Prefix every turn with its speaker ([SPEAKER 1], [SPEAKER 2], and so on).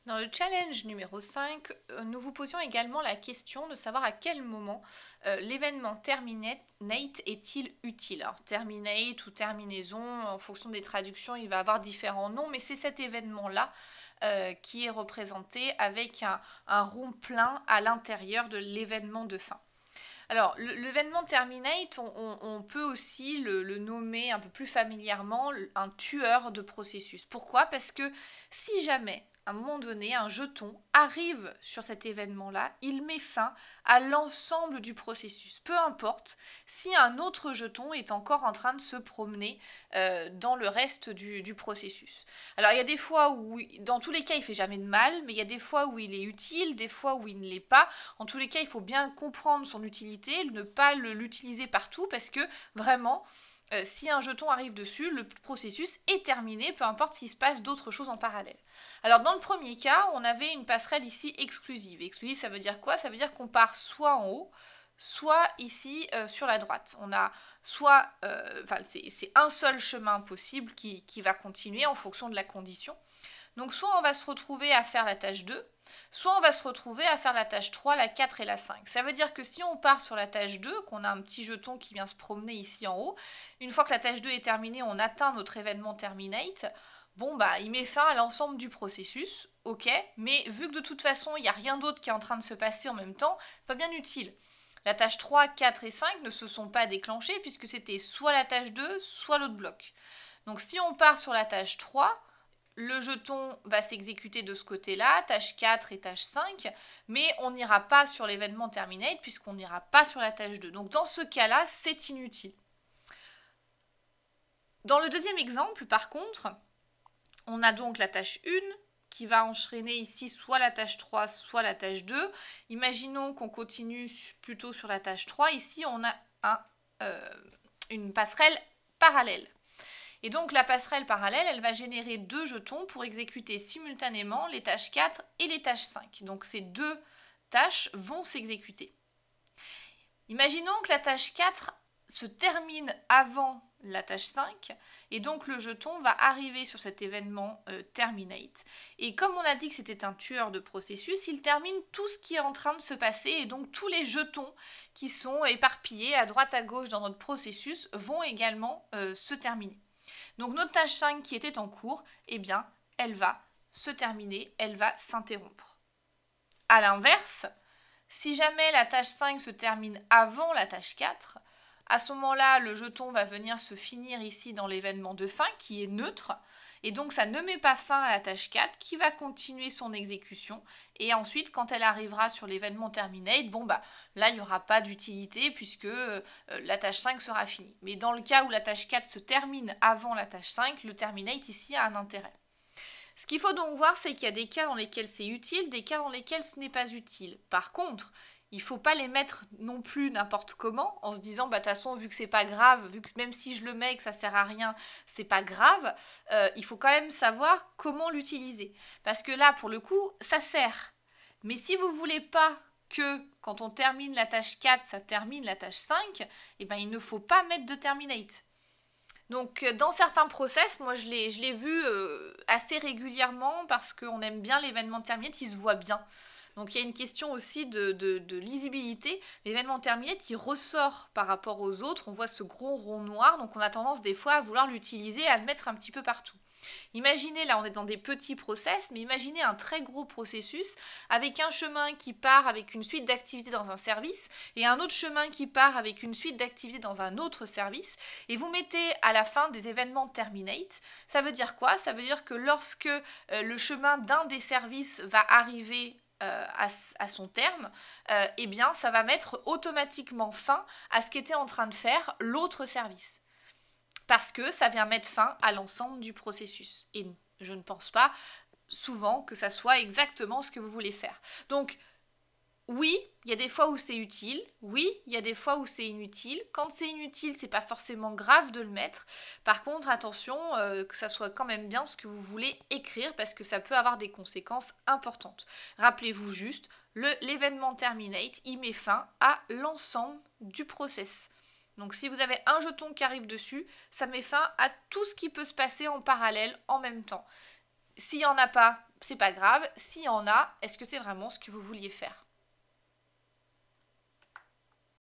[SPEAKER 1] Dans le challenge numéro 5, nous vous posions également la question de savoir à quel moment l'événement terminate est-il utile. Alors terminate ou terminaison, en fonction des traductions, il va avoir différents noms, mais c'est cet événement-là qui est représenté avec un rond plein à l'intérieur de l'événement de fin. Alors, l'événement terminate, on peut aussi le nommer un peu plus familièrement un tueur de processus. Pourquoi? Parce que si jamais, à un moment donné, un jeton arrive sur cet événement-là, il met fin à l'ensemble du processus. Peu importe si un autre jeton est encore en train de se promener dans le reste du processus. Alors, il y a des fois où, dans tous les cas, il fait jamais de mal, mais il y a des fois où il est utile, des fois où il ne l'est pas. En tous les cas, il faut bien comprendre son utilité, ne pas l'utiliser partout, parce que vraiment, si un jeton arrive dessus, le processus est terminé, peu importe s'il se passe d'autres choses en parallèle. Alors dans le premier cas, on avait une passerelle ici exclusive. Exclusive, ça veut dire quoi? Ça veut dire qu'on part soit en haut, soit ici sur la droite. On a soit, c'est un seul chemin possible qui va continuer en fonction de la condition. Donc soit on va se retrouver à faire la tâche 2, soit on va se retrouver à faire la tâche 3, la 4 et la 5. Ça veut dire que si on part sur la tâche 2, qu'on a un petit jeton qui vient se promener ici en haut, une fois que la tâche 2 est terminée, on atteint notre événement terminate, bon bah il met fin à l'ensemble du processus, ok, mais vu que de toute façon il n'y a rien d'autre qui est en train de se passer en même temps, pas bien utile. La tâche 3, 4 et 5 ne se sont pas déclenchées puisque c'était soit la tâche 2, soit l'autre bloc. Donc si on part sur la tâche 3, le jeton va s'exécuter de ce côté-là, tâche 4 et tâche 5, mais on n'ira pas sur l'événement terminate puisqu'on n'ira pas sur la tâche 2. Donc dans ce cas-là, c'est inutile. Dans le deuxième exemple, par contre, on a donc la tâche 1 qui va enchaîner ici soit la tâche 3, soit la tâche 2. Imaginons qu'on continue plutôt sur la tâche 3. Ici, on a une passerelle parallèle. Et donc la passerelle parallèle, elle va générer deux jetons pour exécuter simultanément les tâches 4 et les tâches 5. Donc ces deux tâches vont s'exécuter. Imaginons que la tâche 4 se termine avant la tâche 5 et donc le jeton va arriver sur cet événement terminate. Et comme on a dit que c'était un tueur de processus, il termine tout ce qui est en train de se passer et donc tous les jetons qui sont éparpillés à droite à gauche dans notre processus vont également se terminer. Donc notre tâche 5 qui était en cours, eh bien, elle va se terminer, elle va s'interrompre. A l'inverse, si jamais la tâche 5 se termine avant la tâche 4, à ce moment-là, le jeton va venir se finir ici dans l'événement de fin qui est neutre, et donc ça ne met pas fin à la tâche 4 qui va continuer son exécution, et ensuite quand elle arrivera sur l'événement terminate, bon bah là il n'y aura pas d'utilité puisque la tâche 5 sera finie. Mais dans le cas où la tâche 4 se termine avant la tâche 5, le terminate ici a un intérêt. Ce qu'il faut donc voir, c'est qu'il y a des cas dans lesquels c'est utile, des cas dans lesquels ce n'est pas utile. Par contre, il ne faut pas les mettre non plus n'importe comment, en se disant, bah de toute façon, vu que c'est pas grave, vu que même si je le mets et que ça sert à rien, c'est pas grave, il faut quand même savoir comment l'utiliser. Parce que là, pour le coup, ça sert. Mais si vous voulez pas que quand on termine la tâche 4, ça termine la tâche 5, eh ben, il ne faut pas mettre de terminate. Donc dans certains process, moi je l'ai vu assez régulièrement parce qu'on aime bien l'événement terminate, il se voit bien. Donc il y a une question aussi de lisibilité. L'événement terminate, il ressort par rapport aux autres, on voit ce gros rond noir, donc on a tendance des fois à vouloir l'utiliser, à le mettre un petit peu partout. Imaginez, là on est dans des petits process, mais imaginez un très gros processus avec un chemin qui part avec une suite d'activités dans un service et un autre chemin qui part avec une suite d'activités dans un autre service et vous mettez à la fin des événements terminate. Ça veut dire quoi? Ça veut dire que lorsque le chemin d'un des services va arriver à son terme, eh bien ça va mettre automatiquement fin à ce qu'était en train de faire l'autre service. Parce que ça vient mettre fin à l'ensemble du processus. Et je ne pense pas souvent que ça soit exactement ce que vous voulez faire. Donc, oui, il y a des fois où c'est utile, oui, il y a des fois où c'est inutile. Quand c'est inutile, c'est pas forcément grave de le mettre. Par contre, attention que ça soit quand même bien ce que vous voulez écrire parce que ça peut avoir des conséquences importantes. Rappelez-vous juste, l'événement terminate, il met fin à l'ensemble du process. Donc si vous avez un jeton qui arrive dessus, ça met fin à tout ce qui peut se passer en parallèle en même temps. S'il n'y en a pas, c'est pas grave. S'il y en a, est-ce que c'est vraiment ce que vous vouliez faire?